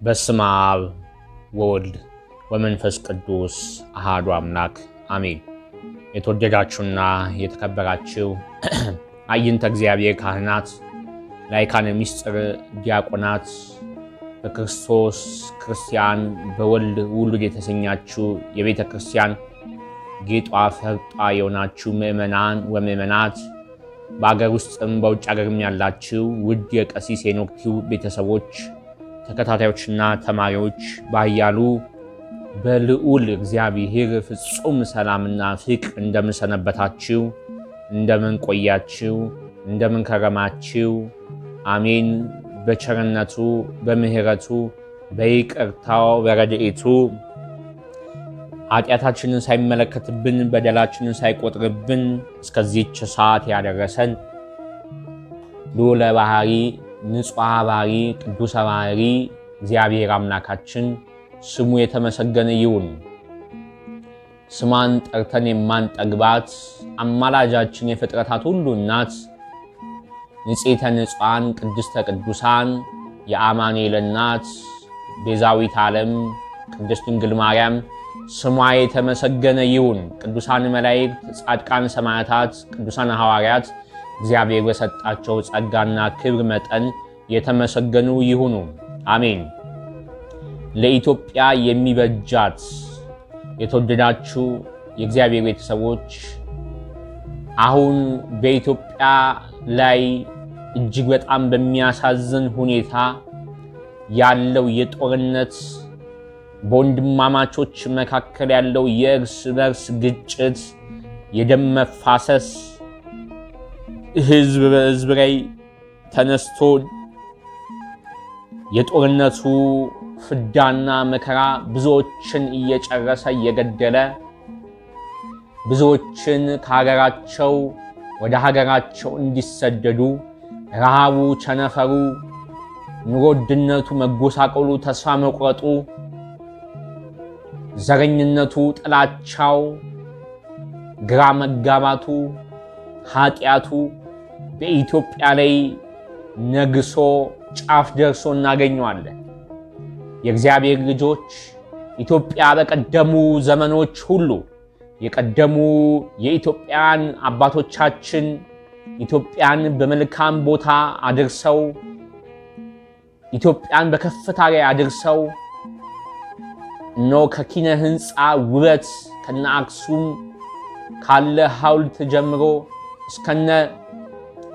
በስመ አብ ወወልድ ወመንፈስ ቅዱስ አሐዱ አምላክ አሜን። የተወደዳችሁና የተከበራችሁ አይንተ እግዚአብሔር ካህናት፣ ላይካነ ምስጢር ዲያቆናት፣ በክርስቶስ ክርስቲያን በወልድ ውሉድ የተሰኛችሁ የቤተ ክርስቲያን ጌጧ ፈርጧ የሆናችሁ ምእመናን ወምእመናት፣ በአገር ውስጥም በውጭ አገርም ያላችሁ ውድ የቀሲስ ሄኖክ ቲዩብ ቤተሰቦች ተከታታዮችና ተማሪዎች በኃያሉ በልዑል እግዚአብሔር ፍጹም ሰላምና ፍቅር እንደምን ሰነበታችሁ? እንደምን ቆያችሁ? እንደምን ከረማችሁ? አሜን። በቸርነቱ በምህረቱ በይቅርታው በረድኤቱ ኃጢአታችንን ሳይመለከትብን በደላችንን ሳይቆጥርብን እስከዚህች ሰዓት ያደረሰን ልዑለ ባሕሪ ንጹሐ ባሕሪ ቅዱሰ ባሕሪ እግዚአብሔር አምላካችን ስሙ የተመሰገነ ይሁን። ስሟን ጠርተን የማንጠግባት አማላጃችን የፍጥረታት ሁሉ እናት ንጽሕተ ንጹሐን ቅድስተ ቅዱሳን የአማኑኤል እናት ቤዛዊት ዓለም ቅድስት ድንግል ማርያም ስሟ የተመሰገነ ይሁን። ቅዱሳን መላእክት፣ ጻድቃን ሰማዕታት፣ ቅዱሳን ሐዋርያት እግዚአብሔር በሰጣቸው ጸጋና ክብር መጠን የተመሰገኑ ይሁኑ። አሜን። ለኢትዮጵያ የሚበጃት የተወደዳችሁ የእግዚአብሔር ቤተሰቦች፣ አሁን በኢትዮጵያ ላይ እጅግ በጣም በሚያሳዝን ሁኔታ ያለው የጦርነት በወንድማማቾች መካከል ያለው የእርስ በርስ ግጭት፣ የደም መፋሰስ ህዝብ በህዝብ ላይ ተነስቶ የጦርነቱ ፍዳና መከራ ብዙዎችን እየጨረሰ እየገደለ ብዙዎችን ከሀገራቸው ወደ ሀገራቸው እንዲሰደዱ ረሃቡ፣ ቸነፈሩ፣ ኑሮ ውድነቱ፣ መጎሳቀሉ፣ ተስፋ መቁረጡ፣ ዘረኝነቱ፣ ጥላቻው፣ ግራ መጋባቱ፣ ኃጢአቱ በኢትዮጵያ ላይ ነግሶ ጫፍ ደርሶ እናገኘዋለን። የእግዚአብሔር ልጆች ኢትዮጵያ በቀደሙ ዘመኖች ሁሉ የቀደሙ የኢትዮጵያን አባቶቻችን ኢትዮጵያን በመልካም ቦታ አድርሰው ኢትዮጵያን በከፍታ ላይ አድርሰው ከኪነ ህንፃ ውበት ከነ አክሱም ካለ ሐውልት ጀምሮ እስከነ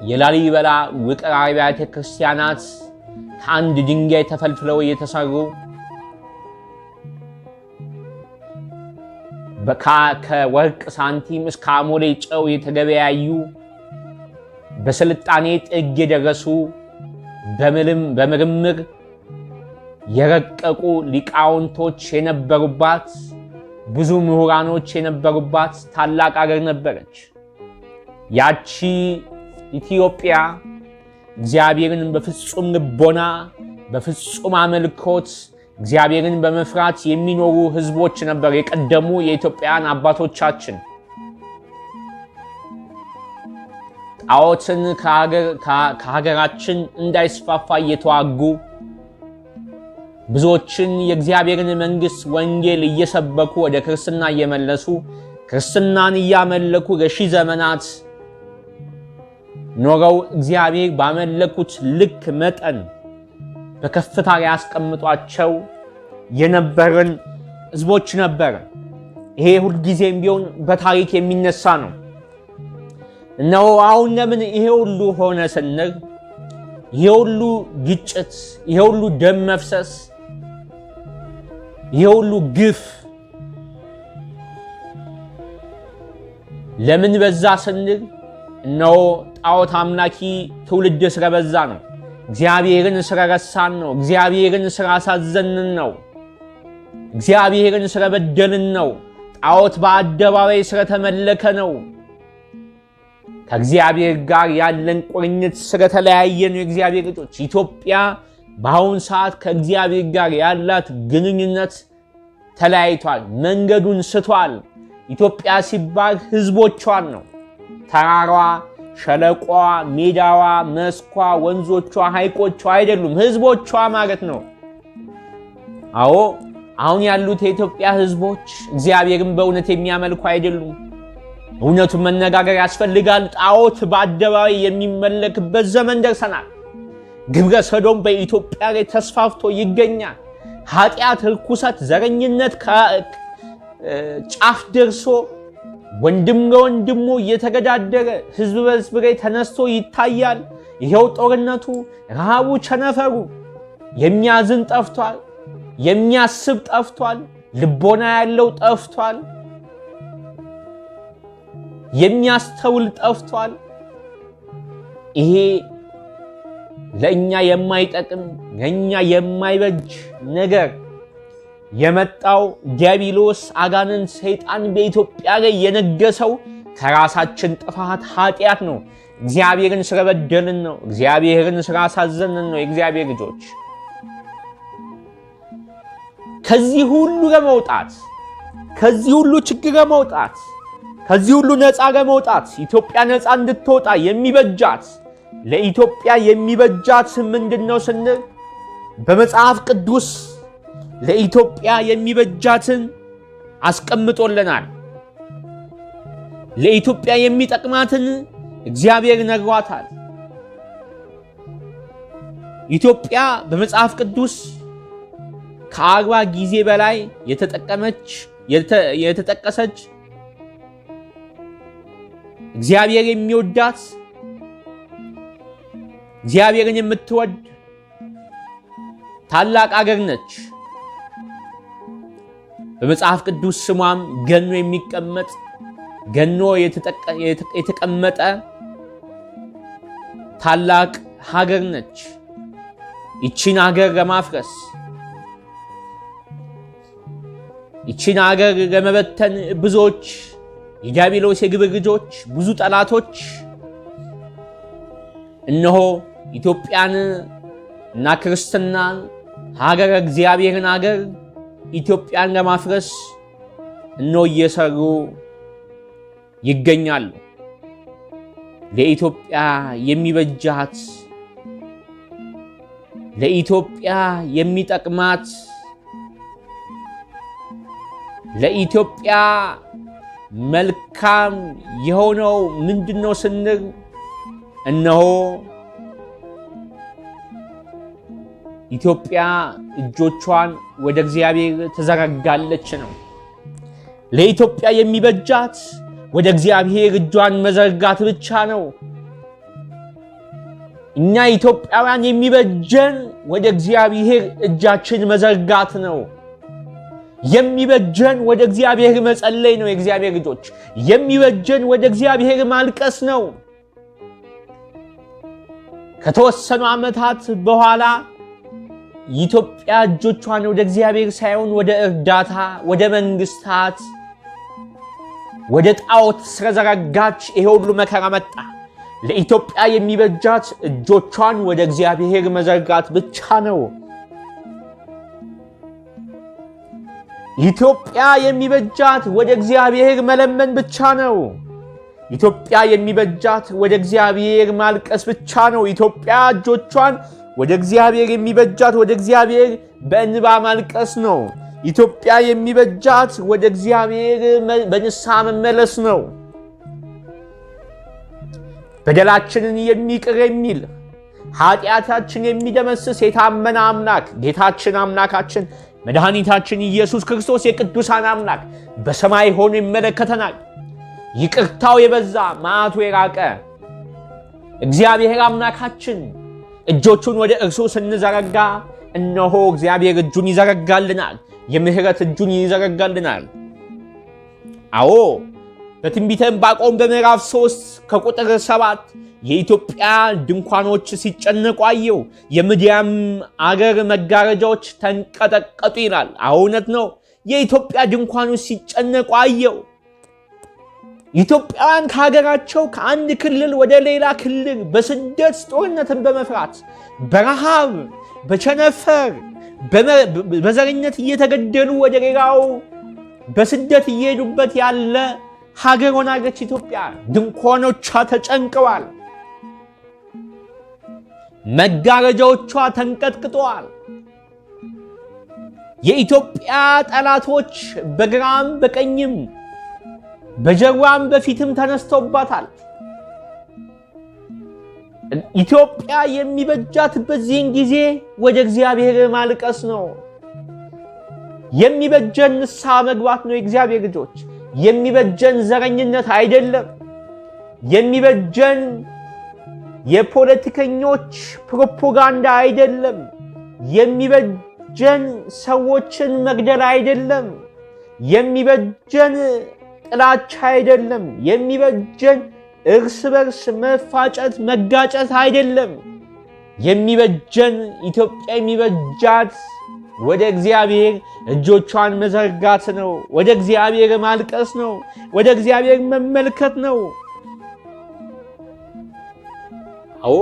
የላሊበላ ውቅር አብያተ ክርስቲያናት ከአንድ ድንጋይ ተፈልፍለው የተሰሩ ከወርቅ ሳንቲም እስከ አሞሌ ጨው የተገበያዩ በስልጣኔ ጥግ የደረሱ በምርምር የረቀቁ ሊቃውንቶች የነበሩባት ብዙ ምሁራኖች የነበሩባት ታላቅ አገር ነበረች። ያቺ ኢትዮጵያ እግዚአብሔርን በፍጹም ልቦና በፍጹም አምልኮት እግዚአብሔርን በመፍራት የሚኖሩ ህዝቦች ነበር የቀደሙ የኢትዮጵያን አባቶቻችን። ጣዖትን ከሀገራችን እንዳይስፋፋ እየተዋጉ ብዙዎችን የእግዚአብሔርን መንግሥት ወንጌል እየሰበኩ ወደ ክርስትና እየመለሱ ክርስትናን እያመለኩ ለሺህ ዘመናት ኖረው እግዚአብሔር ባመለኩት ልክ መጠን በከፍታ ያስቀምጧቸው የነበረን ህዝቦች ነበር። ይሄ ሁልጊዜም ቢሆን በታሪክ የሚነሳ ነው። እነሆ አሁን ለምን ይሄ ሁሉ ሆነ ስንል ይሄ ሁሉ ግጭት፣ ይሄ ሁሉ ደም መፍሰስ፣ ይሄ ሁሉ ግፍ ለምን በዛ ስንል እነሆ ጣዖት አምላኪ ትውልድ ስለበዛ ነው። እግዚአብሔርን ስለረሳን ነው። እግዚአብሔርን ስላሳዘንን ነው። እግዚአብሔርን ስለበደልን ነው። ጣዖት በአደባባይ ስለተመለከ ነው። ከእግዚአብሔር ጋር ያለን ቁርኝት ስለተለያየ ነው። የእግዚአብሔር ልጆች ኢትዮጵያ በአሁን ሰዓት ከእግዚአብሔር ጋር ያላት ግንኙነት ተለያይቷል። መንገዱን ስቷል። ኢትዮጵያ ሲባል ህዝቦቿን ነው። ተራሯ፣ ሸለቋ፣ ሜዳዋ፣ መስኳ፣ ወንዞቿ፣ ሐይቆቿ አይደሉም፣ ህዝቦቿ ማለት ነው። አዎ አሁን ያሉት የኢትዮጵያ ህዝቦች እግዚአብሔርን በእውነት የሚያመልኩ አይደሉም። እውነቱን መነጋገር ያስፈልጋል። ጣዖት በአደባባይ የሚመለክበት ዘመን ደርሰናል። ግብረ ሰዶም በኢትዮጵያ ላይ ተስፋፍቶ ይገኛል። ኃጢአት፣ ርኩሰት፣ ዘረኝነት ጫፍ ደርሶ ወንድም ለወንድሙ እየተገዳደረ ህዝብ በህዝብ ላይ ተነስቶ ይታያል። ይሄው ጦርነቱ፣ ረሃቡ፣ ቸነፈሩ። የሚያዝን ጠፍቷል። የሚያስብ ጠፍቷል። ልቦና ያለው ጠፍቷል። የሚያስተውል ጠፍቷል። ይሄ ለእኛ የማይጠቅም ለእኛ የማይበጅ ነገር የመጣው ዲያብሎስ አጋንንት ሰይጣን በኢትዮጵያ ላይ የነገሰው ከራሳችን ጥፋት ኃጢአት ነው። እግዚአብሔርን ስለበደልን ነው። እግዚአብሔርን ስላሳዘንን ነው። የእግዚአብሔር ልጆች ከዚህ ሁሉ ለመውጣት ከዚህ ሁሉ ችግር ለመውጣት ከዚህ ሁሉ ነፃ ለመውጣት ኢትዮጵያ ነፃ እንድትወጣ የሚበጃት ለኢትዮጵያ የሚበጃት ምንድነው ስንል በመጽሐፍ ቅዱስ ለኢትዮጵያ የሚበጃትን አስቀምጦልናል። ለኢትዮጵያ የሚጠቅማትን እግዚአብሔር ነግሯታል። ኢትዮጵያ በመጽሐፍ ቅዱስ ከ40 ጊዜ በላይ የተጠቀሰች እግዚአብሔር የሚወዳት እግዚአብሔርን የምትወድ ታላቅ አገር ነች። በመጽሐፍ ቅዱስ ስሟም ገኖ የሚቀመጥ ገኖ የተቀመጠ ታላቅ ሀገር ነች። ይቺን ሀገር ለማፍረስ ይቺን ሀገር ለመበተን ብዙዎች የዲያብሎስ የግብር ልጆች ብዙ ጠላቶች እነሆ ኢትዮጵያን እና ክርስትናን ሀገር እግዚአብሔርን ሀገር ኢትዮጵያን ለማፍረስ እነሆ እየሰሩ ይገኛሉ። ለኢትዮጵያ የሚበጃት ለኢትዮጵያ የሚጠቅማት ለኢትዮጵያ መልካም የሆነው ምንድነው ስንል እነሆ ኢትዮጵያ እጆቿን ወደ እግዚአብሔር ተዘረጋለች ነው። ለኢትዮጵያ የሚበጃት ወደ እግዚአብሔር እጇን መዘርጋት ብቻ ነው። እኛ ኢትዮጵያውያን የሚበጀን ወደ እግዚአብሔር እጃችን መዘርጋት ነው። የሚበጀን ወደ እግዚአብሔር መጸለይ ነው። የእግዚአብሔር ልጆች የሚበጀን ወደ እግዚአብሔር ማልቀስ ነው። ከተወሰኑ ዓመታት በኋላ ኢትዮጵያ እጆቿን ወደ እግዚአብሔር ሳይሆን ወደ እርዳታ፣ ወደ መንግስታት፣ ወደ ጣዖት ስለዘረጋች ይሄ ሁሉ መከራ መጣ። ለኢትዮጵያ የሚበጃት እጆቿን ወደ እግዚአብሔር መዘርጋት ብቻ ነው። ኢትዮጵያ የሚበጃት ወደ እግዚአብሔር መለመን ብቻ ነው። ኢትዮጵያ የሚበጃት ወደ እግዚአብሔር ማልቀስ ብቻ ነው። ኢትዮጵያ እጆቿን ወደ እግዚአብሔር የሚበጃት ወደ እግዚአብሔር በእንባ ማልቀስ ነው። ኢትዮጵያ የሚበጃት ወደ እግዚአብሔር በንስሐ መመለስ ነው። በደላችንን የሚቅር የሚል ኃጢአታችን የሚደመስስ የታመነ አምላክ ጌታችን አምላካችን መድኃኒታችን ኢየሱስ ክርስቶስ የቅዱሳን አምላክ በሰማይ ሆኖ ይመለከተናል። ይቅርታው የበዛ መዓቱ የራቀ እግዚአብሔር አምላካችን እጆቹን ወደ እርሱ ስንዘረጋ እነሆ እግዚአብሔር እጁን ይዘረጋልናል። የምህረት እጁን ይዘረጋልናል። አዎ በትንቢተ ዕንባቆም በምዕራፍ 3 ከቁጥር 7 የኢትዮጵያ ድንኳኖች ሲጨነቁ አየሁ፣ የምድያም አገር መጋረጃዎች ተንቀጠቀጡ ይላል። እውነት ነው። የኢትዮጵያ ድንኳኖች ሲጨነቁ አየሁ። ኢትዮጵያውያን ከሀገራቸው ከአንድ ክልል ወደ ሌላ ክልል በስደት ጦርነትን በመፍራት በረሃብ በቸነፈር በዘረኝነት እየተገደሉ ወደ ሌላው በስደት እየሄዱበት ያለ ሀገር ሆናለች ኢትዮጵያ። ድንኳኖቿ ተጨንቀዋል። መጋረጃዎቿ ተንቀጥቅጠዋል። የኢትዮጵያ ጠላቶች በግራም በቀኝም በጀርባም በፊትም ተነስተውባታል። ኢትዮጵያ የሚበጃት በዚህን ጊዜ ወደ እግዚአብሔር ማልቀስ ነው። የሚበጀን ንስሐ መግባት ነው። የእግዚአብሔር ልጆች፣ የሚበጀን ዘረኝነት አይደለም። የሚበጀን የፖለቲከኞች ፕሮፓጋንዳ አይደለም። የሚበጀን ሰዎችን መግደል አይደለም። የሚበጀን ጥላቻ አይደለም። የሚበጀን እርስ በርስ መፋጨት መጋጨት አይደለም። የሚበጀን ኢትዮጵያ የሚበጃት ወደ እግዚአብሔር እጆቿን መዘርጋት ነው። ወደ እግዚአብሔር ማልቀስ ነው። ወደ እግዚአብሔር መመልከት ነው። አዎ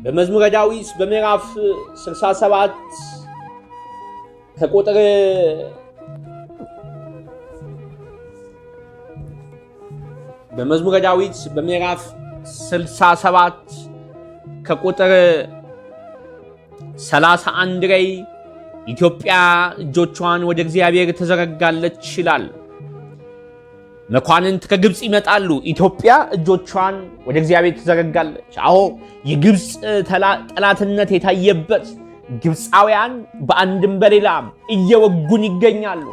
በመዝሙረ ዳዊት በምዕራፍ 67 ከቁጥር በመዝሙረ ዳዊት በምዕራፍ 67 ከቁጥር 31 ላይ ኢትዮጵያ እጆቿን ወደ እግዚአብሔር ተዘረጋለች ይላል። መኳንንት ከግብፅ ይመጣሉ፣ ኢትዮጵያ እጆቿን ወደ እግዚአብሔር ተዘረጋለች። አዎ የግብፅ ጠላትነት የታየበት ግብፃውያን በአንድም በሌላም እየወጉን ይገኛሉ።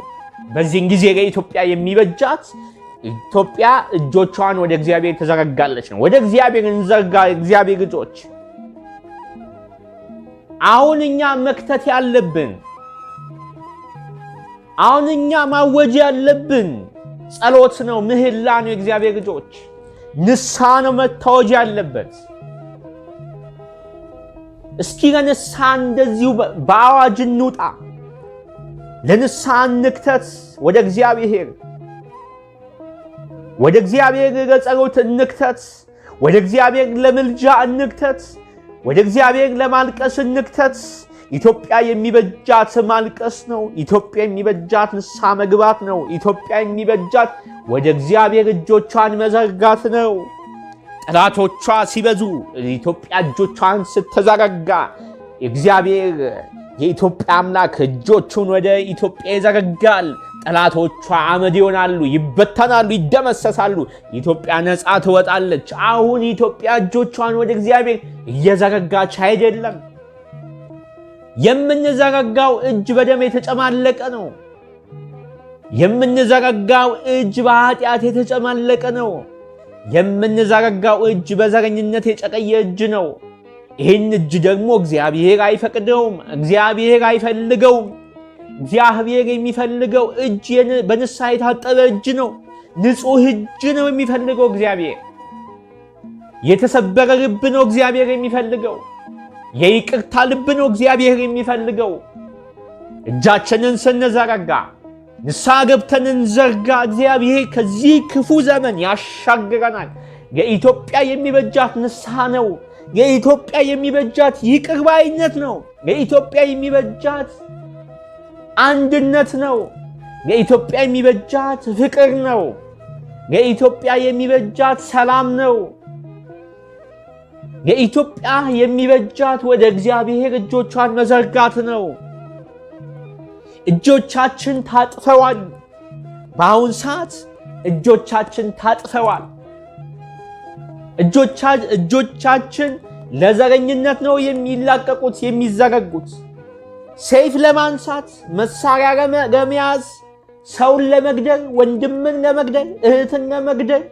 በዚህን ጊዜ ለኢትዮጵያ የሚበጃት ኢትዮጵያ እጆቿን ወደ እግዚአብሔር ተዘረጋለች ነው። ወደ እግዚአብሔር እንዘርጋ። እግዚአብሔር ልጆች፣ አሁን እኛ መክተት ያለብን፣ አሁን እኛ ማወጅ ያለብን ጸሎት ነው፣ ምህላ ነው። የእግዚአብሔር ልጆች፣ ንስሐ ነው መታወጅ ያለበት። እስኪ ለንስሐ እንደዚሁ በአዋጅ እንውጣ። ለንስሐ እንክተት። ወደ እግዚአብሔር ለጸሎት እንክተት። ወደ እግዚአብሔር ለምልጃ እንክተት። ወደ እግዚአብሔር ለማልቀስ እንክተት። ኢትዮጵያ የሚበጃት ማልቀስ ነው። ኢትዮጵያ የሚበጃት ንስሐ መግባት ነው። ኢትዮጵያ የሚበጃት ወደ እግዚአብሔር እጆቿን መዘርጋት ነው። ጠላቶቿ ሲበዙ ኢትዮጵያ እጆቿን ስትዘረጋ እግዚአብሔር የኢትዮጵያ አምላክ እጆቹን ወደ ኢትዮጵያ ይዘረጋል። ጠላቶቿ አመድ ይሆናሉ፣ ይበተናሉ፣ ይደመሰሳሉ። ኢትዮጵያ ነፃ ትወጣለች። አሁን ኢትዮጵያ እጆቿን ወደ እግዚአብሔር እየዘረጋች አይደለም። የምንዘረጋው እጅ በደም የተጨማለቀ ነው። የምንዘረጋው እጅ በኃጢአት የተጨማለቀ ነው። የምንዘረጋው እጅ በዘረኝነት የጨቀየ እጅ ነው። ይህን እጅ ደግሞ እግዚአብሔር አይፈቅደውም። እግዚአብሔር አይፈልገውም። እግዚአብሔር የሚፈልገው እጅ በንስሐ የታጠበ እጅ ነው። ንጹህ እጅ ነው የሚፈልገው እግዚአብሔር። የተሰበረ ልብ ነው እግዚአብሔር የሚፈልገው። የይቅርታ ልብ ነው እግዚአብሔር የሚፈልገው። እጃችንን ስንዘረጋ ንስሐ ገብተን እንዘርጋ። እግዚአብሔር ከዚህ ክፉ ዘመን ያሻግረናል። የኢትዮጵያ የሚበጃት ንስሐ ነው። የኢትዮጵያ የሚበጃት ይቅር ባይነት ነው። የኢትዮጵያ የሚበጃት አንድነት ነው። የኢትዮጵያ የሚበጃት ፍቅር ነው። የኢትዮጵያ የሚበጃት ሰላም ነው። የኢትዮጵያ የሚበጃት ወደ እግዚአብሔር እጆቿን መዘርጋት ነው። እጆቻችን ታጥፈዋል። በአሁን ሰዓት እጆቻችን ታጥፈዋል። እጆቻችን ለዘረኝነት ነው የሚላቀቁት፣ የሚዘረጉት። ሰይፍ ለማንሳት፣ መሳሪያ ለመያዝ፣ ሰውን ለመግደል፣ ወንድምን ለመግደል፣ እህትን ለመግደል።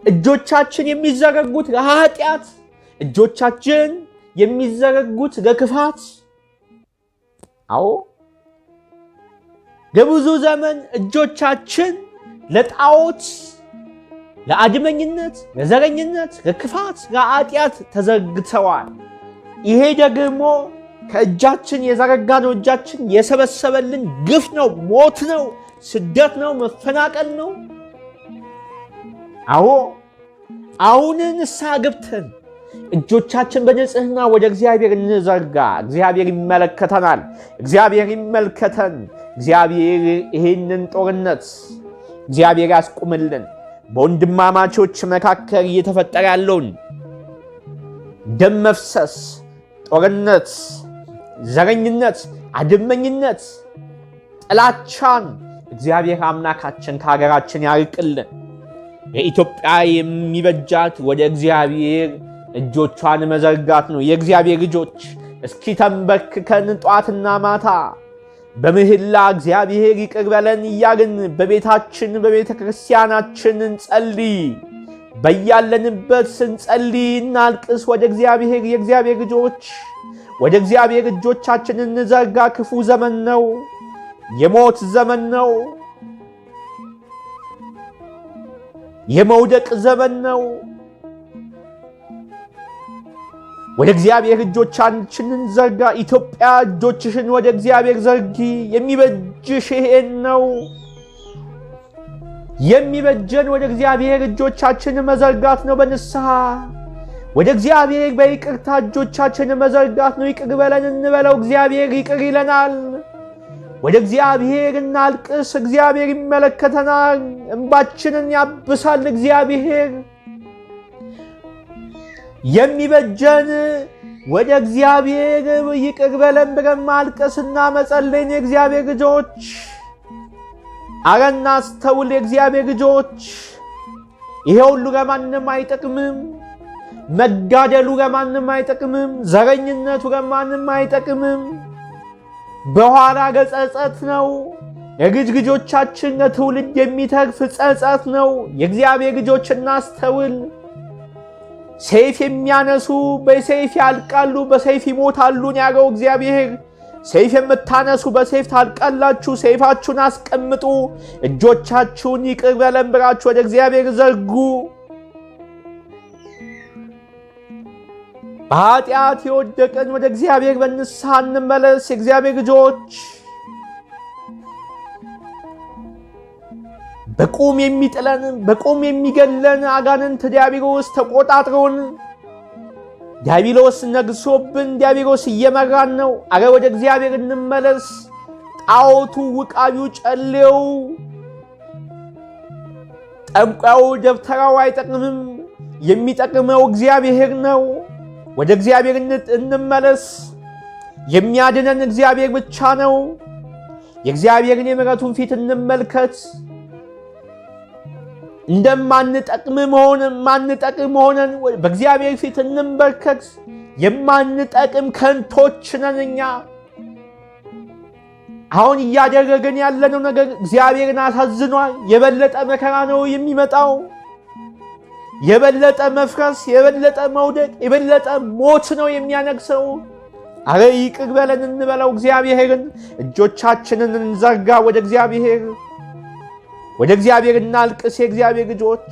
እጆቻችን የሚዘረጉት ለኃጢአት፣ እጆቻችን የሚዘረጉት ለክፋት። አዎ ለብዙ ዘመን እጆቻችን ለጣዖት፣ ለአድመኝነት፣ ለዘረኝነት፣ ለክፋት፣ ለኃጢአት ተዘርግተዋል። ይሄ ደግሞ ከእጃችን የዘረጋነው እጃችን የሰበሰበልን ግፍ ነው፣ ሞት ነው፣ ስደት ነው፣ መፈናቀል ነው። አሁን ንስሐ ገብተን እጆቻችን በንጽህና ወደ እግዚአብሔር እንዘርጋ። እግዚአብሔር ይመለከተናል። እግዚአብሔር ይመልከተን። እግዚአብሔር ይህንን ጦርነት እግዚአብሔር ያስቁምልን። በወንድማማቾች መካከል እየተፈጠረ ያለውን ደም መፍሰስ፣ ጦርነት፣ ዘረኝነት፣ አድመኝነት፣ ጥላቻን እግዚአብሔር አምላካችን ከሀገራችን ያርቅልን። ለኢትዮጵያ የሚበጃት ወደ እግዚአብሔር እጆቿን መዘርጋት ነው። የእግዚአብሔር ልጆች እስኪ ተንበርክከን ጧትና ማታ በምህላ እግዚአብሔር ይቅር በለን እያልን በቤታችን በቤተ ክርስቲያናችን እንጸልይ። በያለንበት ስንጸልይ እናልቅስ ወደ እግዚአብሔር። የእግዚአብሔር ልጆች ወደ እግዚአብሔር እጆቻችንን እንዘርጋ። ክፉ ዘመን ነው። የሞት ዘመን ነው። የመውደቅ ዘመን ነው። ወደ እግዚአብሔር እጆቻችንን ዘርጋ። ኢትዮጵያ እጆችሽን ወደ እግዚአብሔር ዘርጊ። የሚበጅሽ ይሄን ነው። የሚበጀን ወደ እግዚአብሔር እጆቻችን መዘርጋት ነው። በንስሐ ወደ እግዚአብሔር በይቅርታ እጆቻችን መዘርጋት ነው። ይቅር በለን እንበለው። እግዚአብሔር ይቅር ይለናል። ወደ እግዚአብሔር እናልቅስ። እግዚአብሔር ይመለከተናል። እንባችንን ያብሳል እግዚአብሔር። የሚበጀን ወደ እግዚአብሔር ይቅር በለን ብለን ማልቀስና መጸለይ ነው። የእግዚአብሔር ልጆች አረ እናስተውል። የእግዚአብሔር ልጆች ይሄ ሁሉ ለማንም አይጠቅምም። መጋደሉ ለማንም አይጠቅምም። ዘረኝነቱ ለማንም አይጠቅምም። በኋላ ጸጸት ነው። የልጅ ልጆቻችን ለትውልድ የሚተርፍ ጸጸት ነው። የእግዚአብሔር ልጆች እናስተውል። ሰይፍ የሚያነሱ በሰይፍ ያልቃሉ፣ በሰይፍ ይሞታሉ ያለው እግዚአብሔር። ሰይፍ የምታነሱ በሰይፍ ታልቃላችሁ። ሰይፋችሁን አስቀምጡ። እጆቻችሁን ይቅር በለን ብላችሁ ወደ እግዚአብሔር ዘርጉ። በኃጢአት የወደቀን ወደ እግዚአብሔር በንስሐ እንመለስ። የእግዚአብሔር ልጆች በቁም የሚጥለን በቁም የሚገለን አጋንንት ዲያብሎስ ተቆጣጥሮን፣ ዲያብሎስ ነግሶብን፣ ዲያብሎስ እየመራን ነው። አረ ወደ እግዚአብሔር እንመለስ። ጣዖቱ፣ ውቃቢው፣ ጨሌው፣ ጠንቋዩ፣ ደብተራው አይጠቅምም። የሚጠቅመው እግዚአብሔር ነው። ወደ እግዚአብሔር እንመለስ። የሚያድነን እግዚአብሔር ብቻ ነው። የእግዚአብሔርን የምሕረቱን ፊት እንመልከት። እንደማንጠቅም ሆነን በእግዚአብሔር ፊት እንንበርከክ። የማንጠቅም ከንቶች ነን እኛ። አሁን እያደረገን ያለነው ነገር እግዚአብሔርን አሳዝኗል። የበለጠ መከራ ነው የሚመጣው። የበለጠ መፍረስ፣ የበለጠ መውደቅ፣ የበለጠ ሞት ነው የሚያነግሰው። አረ ይቅር በለን እንበለው እግዚአብሔርን። እጆቻችንን እንዘርጋ ወደ እግዚአብሔር። ወደ እግዚአብሔር እናልቅስ። የእግዚአብሔር ልጆች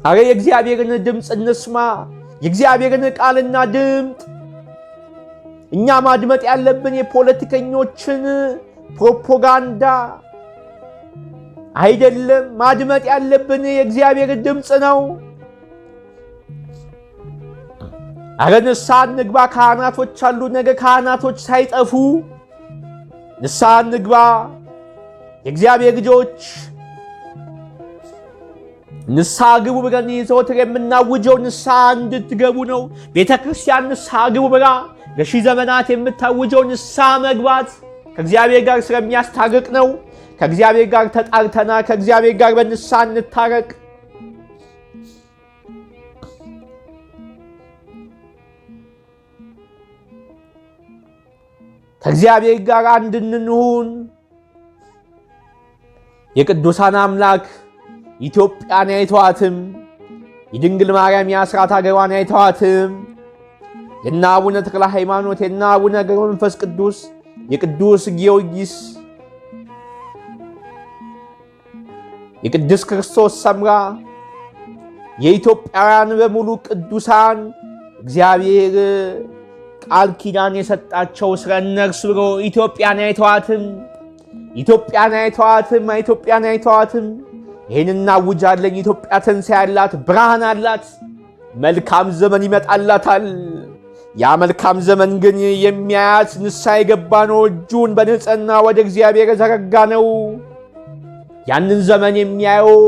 አረ የእግዚአብሔርን ድምፅ እንስማ። የእግዚአብሔርን ቃልና ድምፅ። እኛ ማድመጥ ያለብን የፖለቲከኞችን ፕሮፓጋንዳ አይደለም። ማድመጥ ያለብን የእግዚአብሔር ድምፅ ነው። አረ ንስሐ እንግባ። ካህናቶች አሉ። ነገ ካህናቶች ሳይጠፉ ንስሐ እንግባ። የእግዚአብሔር ልጆች ንስሐ ግቡ ብለን ዘወትር የምናውጀው ንስሐ እንድትገቡ ነው። ቤተ ክርስቲያን ንስሐ ግቡ ብላ ለሺህ ዘመናት የምታውጀው ንስሐ መግባት ከእግዚአብሔር ጋር ስለሚያስታርቅ ነው። ከእግዚአብሔር ጋር ተጣርተና ከእግዚአብሔር ጋር በንስሐ እንታረቅ። ከእግዚአብሔር ጋር አንድ እንሁን። የቅዱሳን አምላክ ኢትዮጵያን አይተዋትም። የድንግል ማርያም የአስራት አገሯን አይተዋትም። የእነ አቡነ ተክለ ሃይማኖት፣ የእነ አቡነ ገብረ መንፈስ ቅዱስ፣ የቅዱስ ጊዮርጊስ የቅድስት ክርስቶስ ሰምራ የኢትዮጵያውያን በሙሉ ቅዱሳን እግዚአብሔር ቃል ኪዳን የሰጣቸው ስለ እነርሱ ብሎ ኢትዮጵያን አይተዋትም። ይህን እናውጃለን። ኢትዮጵያ ትንሣኤ አላት፣ ብርሃን አላት፣ መልካም ዘመን ይመጣላታል። ያ መልካም ዘመን ግን የሚያያት ንስሐ የገባ ነው፣ እጁን በንጽሕና ወደ እግዚአብሔር የዘረጋ ነው። ያንን ዘመን የሚያየው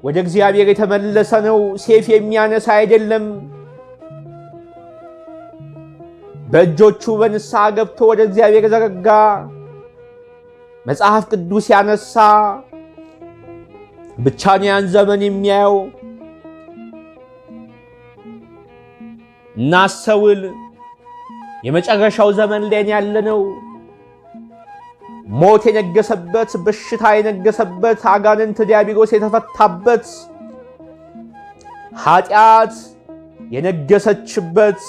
ወደ እግዚአብሔር የተመለሰ ነው፣ ሴፍ የሚያነሳ አይደለም። በእጆቹ በንስሐ ገብቶ ወደ እግዚአብሔር የዘረጋ መጽሐፍ ቅዱስ ያነሳ ብቻ ነው ያን ዘመን የሚያየው። እናስተውል። የመጨረሻው ዘመን ላይ ያለነው ሞት የነገሰበት፣ በሽታ የነገሰበት፣ አጋንንት ዲያብሎስ የተፈታበት፣ ኃጢአት የነገሰችበት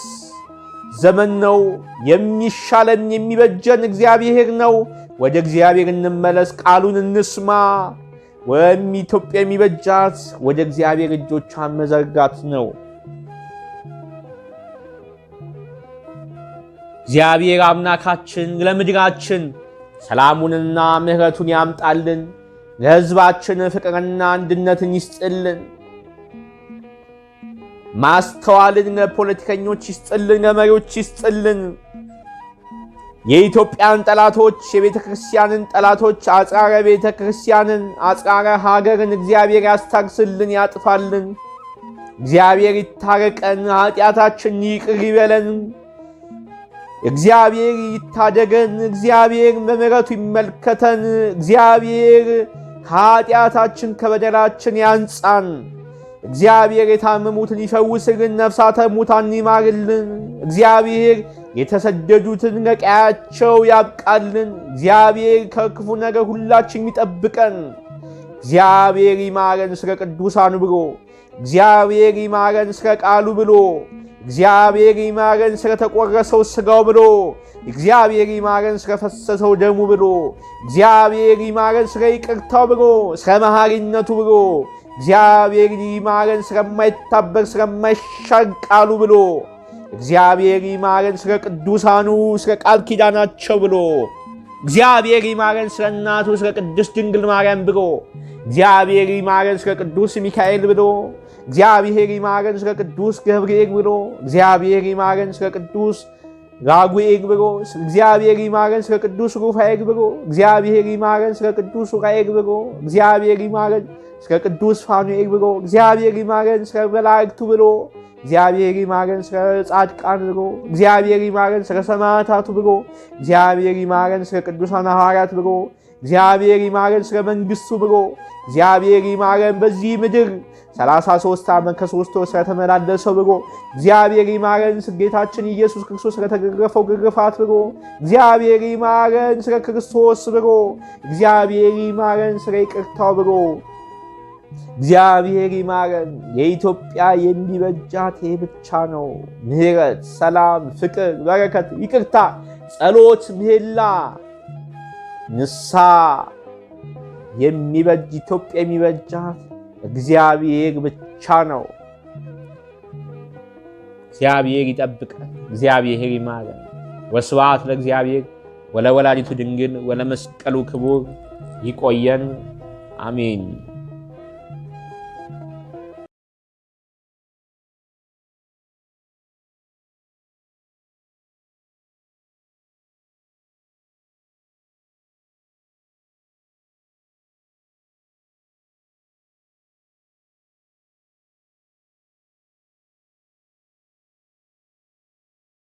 ዘመን ነው። የሚሻለን የሚበጀን እግዚአብሔር ነው። ወደ እግዚአብሔር እንመለስ፣ ቃሉን እንስማ። ወይም ኢትዮጵያ የሚበጃት ወደ እግዚአብሔር እጆቿን መዘርጋት ነው። እግዚአብሔር አምላካችን ለምድራችን ሰላሙንና ምሕረቱን ያምጣልን። ለሕዝባችን ፍቅርና አንድነትን ይስጥልን። ማስተዋልን ለፖለቲከኞች ይስጥልን፣ ለመሪዎች ይስጥልን። የኢትዮጵያን ጠላቶች፣ የቤተ ክርስቲያንን ጠላቶች፣ አጽራረ ቤተ ክርስቲያንን፣ አጽራረ ሀገርን እግዚአብሔር ያስታግስልን፣ ያጥፋልን። እግዚአብሔር ይታረቀን፣ ኃጢአታችን ይቅር ይበለን። እግዚአብሔር ይታደገን። እግዚአብሔር በምሕረቱ ይመልከተን። እግዚአብሔር ከኃጢአታችን ከበደላችን ያንጻን። እግዚአብሔር የታመሙትን ይፈውስልን፣ ነፍሳተ ሙታን ይማርልን። እግዚአብሔር የተሰደዱትን ለቀያቸው ያብቃልን። እግዚአብሔር ከክፉ ነገር ሁላችን ይጠብቀን። እግዚአብሔር ይማረን ስለ ቅዱሳኑ ብሎ፣ እግዚአብሔር ይማረን ስለ ቃሉ ብሎ፣ እግዚአብሔር ይማረን ስለ ተቆረሰው ሥጋው ብሎ፣ እግዚአብሔር ይማረን ስለ ፈሰሰው ደሙ ብሎ፣ እግዚአብሔር ይማረን ስለ ይቅርታው ብሎ፣ ስለ መሐሪነቱ ብሎ፣ እግዚአብሔር ይማረን ስለማይታበር ስለማይሻር ቃሉ ብሎ፣ እግዚአብሔር ይማረን ስለ ቅዱሳኑ ስለ ቃል ኪዳናቸው ብሎ፣ እግዚአብሔር ይማረን ስለ እናቱ ስለ ቅድስት ድንግል ማርያም ብሎ፣ እግዚአብሔር ይማረን ስለ ቅዱስ ሚካኤል ብሎ፣ እግዚአብሔር ይማረን ስለ ቅዱስ ገብርኤል ብሎ፣ እግዚአብሔር ይማረን ስለ ቅዱስ ራጉኤል ብሎ፣ እግዚአብሔር ይማረን ስለ ቅዱስ ሩፋኤል ብሎ፣ እግዚአብሔር ይማረን ስለ ቅዱስ ኡራኤል ብሎ፣ እግዚአብሔር ይማረን ስለ ቅዱስ ፋኑኤል ብሎ፣ እግዚአብሔር ይማረን ስለ መላእክቱ ብሎ፣ እግዚአብሔር ይማረን ስለ ጻድቃን ብሎ፣ እግዚአብሔር ይማረን ስለ ሰማዕታቱ ብሎ፣ እግዚአብሔር ይማረን ስለ ቅዱሳን ሐዋርያት ብሎ፣ እግዚአብሔር ይማረን ስለ መንግሥቱ ብሎ፣ እግዚአብሔር ይማረን በዚህ ምድር 33 ዓመት ከ3 ወር ስለተመላለሰው ብሎ፣ እግዚአብሔር ይማረን ጌታችን ኢየሱስ ክርስቶስ ስለተገረፈው ግርፋት ብሎ፣ እግዚአብሔር ይማረን ስለ ክርስቶስ ብሎ፣ እግዚአብሔር ይማረን ስለ ይቅርታው ብሎ፣ እግዚአብሔር ይማረን። የኢትዮጵያ የሚበጃት ይህ ብቻ ነው። ምሕረት፣ ሰላም፣ ፍቅር፣ በረከት፣ ይቅርታ፣ ጸሎት፣ ምህላ፣ ንስሐ የሚበጅ ኢትዮጵያ የሚበጃት እግዚአብሔር ብቻ ነው። እግዚአብሔር ይጠብቀን። እግዚአብሔር ይማረን። ወስብሐት ለእግዚአብሔር ወለወላዲቱ ድንግል ወለመስቀሉ ክቡር። ይቆየን። አሜን።